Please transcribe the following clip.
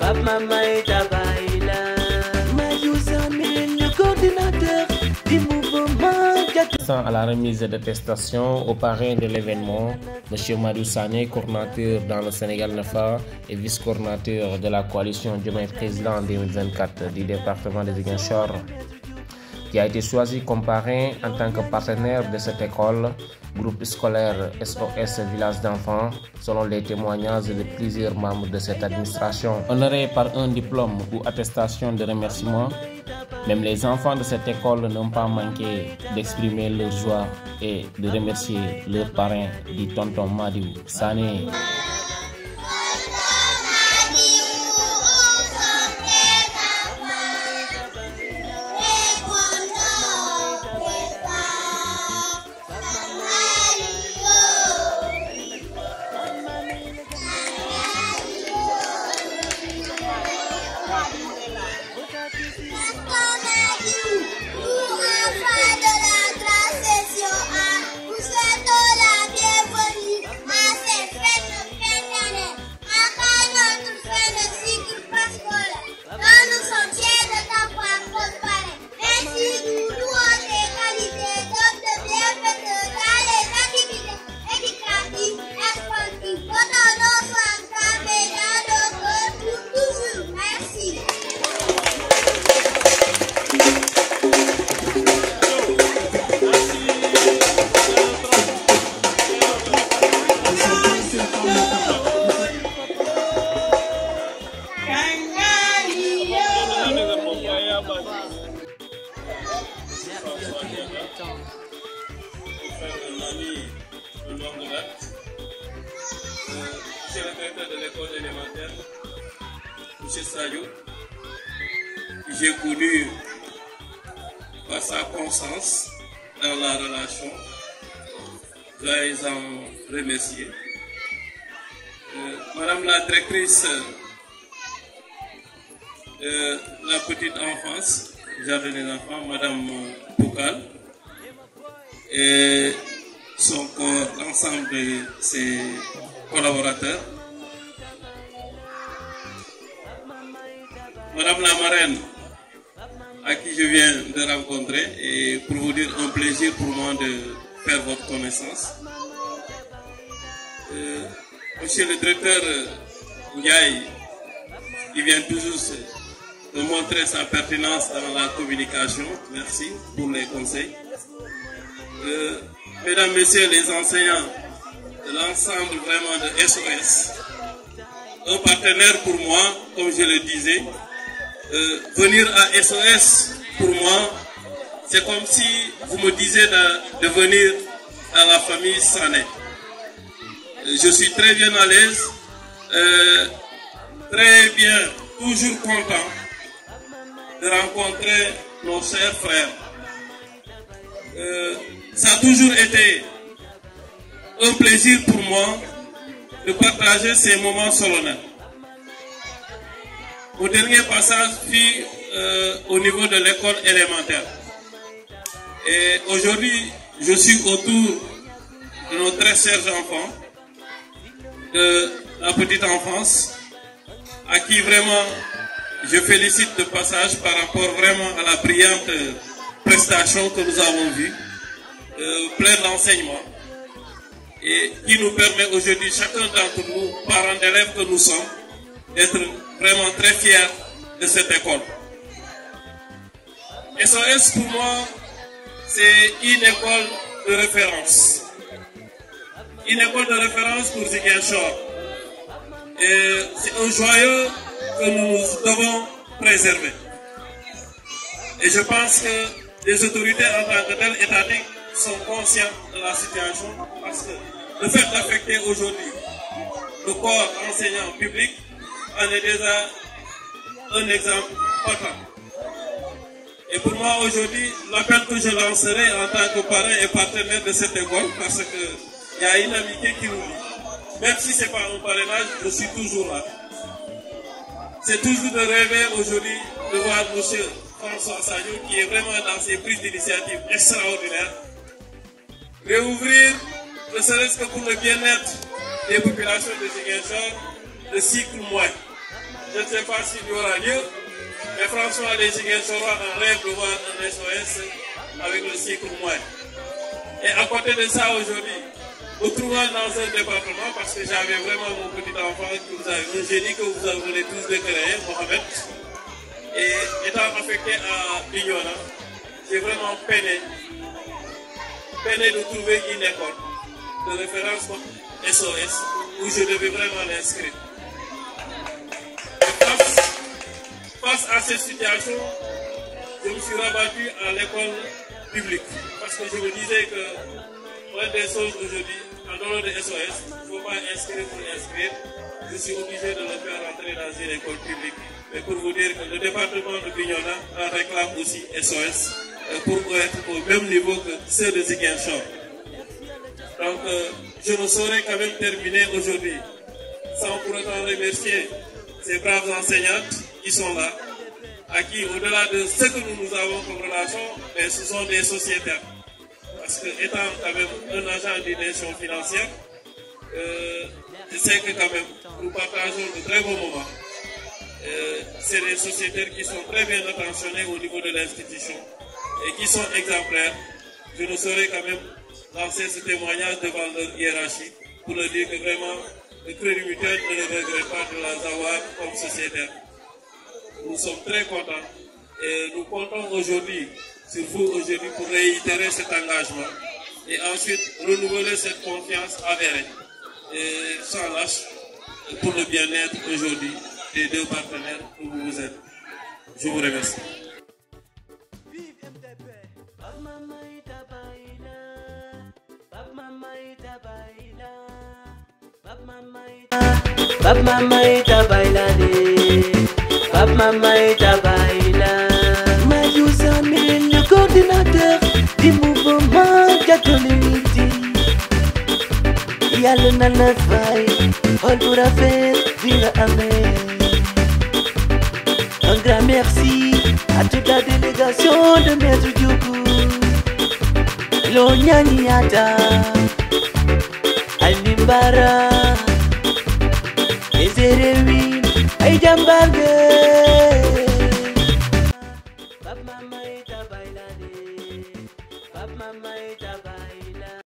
À la remise d'attestation au parrain de l'événement, M. Madou Sané, coordinateur dans le Sénégal NEFA et vice-coordinateur de la coalition Diomaye Président 2024 du département de Ziguinchor, qui a été choisi comme parrain en tant que partenaire de cette école, groupe scolaire SOS Village d'enfants, selon les témoignages de plusieurs membres de cette administration. Honorés par un diplôme ou attestation de remerciement, même les enfants de cette école n'ont pas manqué d'exprimer leur joie et de remercier leur parrain, dit tonton Madou Sané. Monsieur le directeur de l'école élémentaire, M. Sadio, que j'ai connu par sa constance dans la relation, je dois les en remercier. Madame la directrice de la petite enfance, jardin des enfants, Madame Boukal, et son corps, l'ensemble de ses collaborateurs. Madame la marraine, à qui je viens de rencontrer, et pour vous dire un plaisir pour moi de faire votre connaissance. Monsieur le directeur Ndiaye, qui vient tout juste de montrer sa pertinence dans la communication, merci pour les conseils. Mesdames, Messieurs les enseignants de l'ensemble vraiment de SOS, un partenaire pour moi, comme je le disais, venir à SOS pour moi, c'est comme si vous me disiez de venir à la famille Sané. Je suis très bien à l'aise, très bien, toujours content de rencontrer nos chers frères. Ça a toujours été un plaisir pour moi de partager ces moments solennels. Au dernier passage fut au niveau de l'école élémentaire. Et aujourd'hui, je suis autour de nos très chers enfants de la petite enfance, à qui vraiment je félicite de passage par rapport vraiment à la brillante prestation que nous avons vue, plein d'enseignements, et qui nous permet aujourd'hui, chacun d'entre nous, parents d'élèves que nous sommes, d'être vraiment très fiers de cette école. SOS pour moi, c'est une école de référence. Une école de référence pour Ziguinchor. Et c'est un joyau que nous devons préserver. Et je pense que les autorités en tant que telles étatiques sont conscientes de la situation, parce que le fait d'affecter aujourd'hui le corps enseignant public en est déjà un exemple patent. Et pour moi aujourd'hui, l'appel que je lancerai en tant que parrain et partenaire de cette école, parce qu'il y a une amitié qui nous lie. Même si ce n'est pas un parrainage, je suis toujours là. C'est toujours de rêver aujourd'hui de voir M. François Sadio, qui est vraiment dans ses prises d'initiative extraordinaires, réouvrir, ne serait-ce que pour le bien-être des populations de Ziguinchor, le cycle moyen. je ne sais pas s'il y aura lieu, mais franchement, les Ziguinchorois en rêvent de voir un SOS avec le cycle moyen. Et à côté de ça, aujourd'hui, nous trouvons dans un département, parce que j'avais vraiment mon petit enfant, un génie que vous avez tous de créer, Mohamed, et étant affecté à Bignona, j'ai vraiment peiné de trouver une école de référence comme SOS où je devais vraiment l'inscrire. Face à cette situation, je me suis rabattu à l'école publique parce que je me disais que l'une des choses aujourd'hui, en dehors de SOS, il ne faut pas inscrire pour inscrire. Je suis obligé de le faire rentrer dans une école publique. Mais pour vous dire que le département de Bignona en réclame aussi SOS pour être au même niveau que ceux de Ziguinchor. Donc, je ne saurais quand même terminer aujourd'hui sans pour autant remercier ces braves enseignantes qui sont là, à qui, au-delà de ce que nous avons comme relation, mais ce sont des sociétaires. Parce que, étant quand même un agent d'intention financière, je sais que quand même, nous partageons de très bons moments. C'est des sociétaires qui sont très bien attentionnés au niveau de l'institution et qui sont exemplaires. Je ne saurais quand même lancer ce témoignage devant leur hiérarchie pour leur dire que vraiment, le Crédit Mutuel ne regrette pas de les avoir comme sociétaire. Nous sommes très contents et nous comptons aujourd'hui sur vous aujourd'hui pour réitérer cet engagement et ensuite renouveler cette confiance avérée et sans lâche pour le bien-être aujourd'hui des deux partenaires que vous êtes. Je vous remercie. Bab mama ita baila de, Bab mama ita baila. Mariouza Mine, le coordinateur du mouvement catholique. Il y a le Nana Faye, on pourra faire vivre amen. Un grand merci à toute la délégation de Maître Diougou, Lonyaniata, Alimbara. Ezerewi, Aïdjambargue. Bab mama ita bailade, Bab mama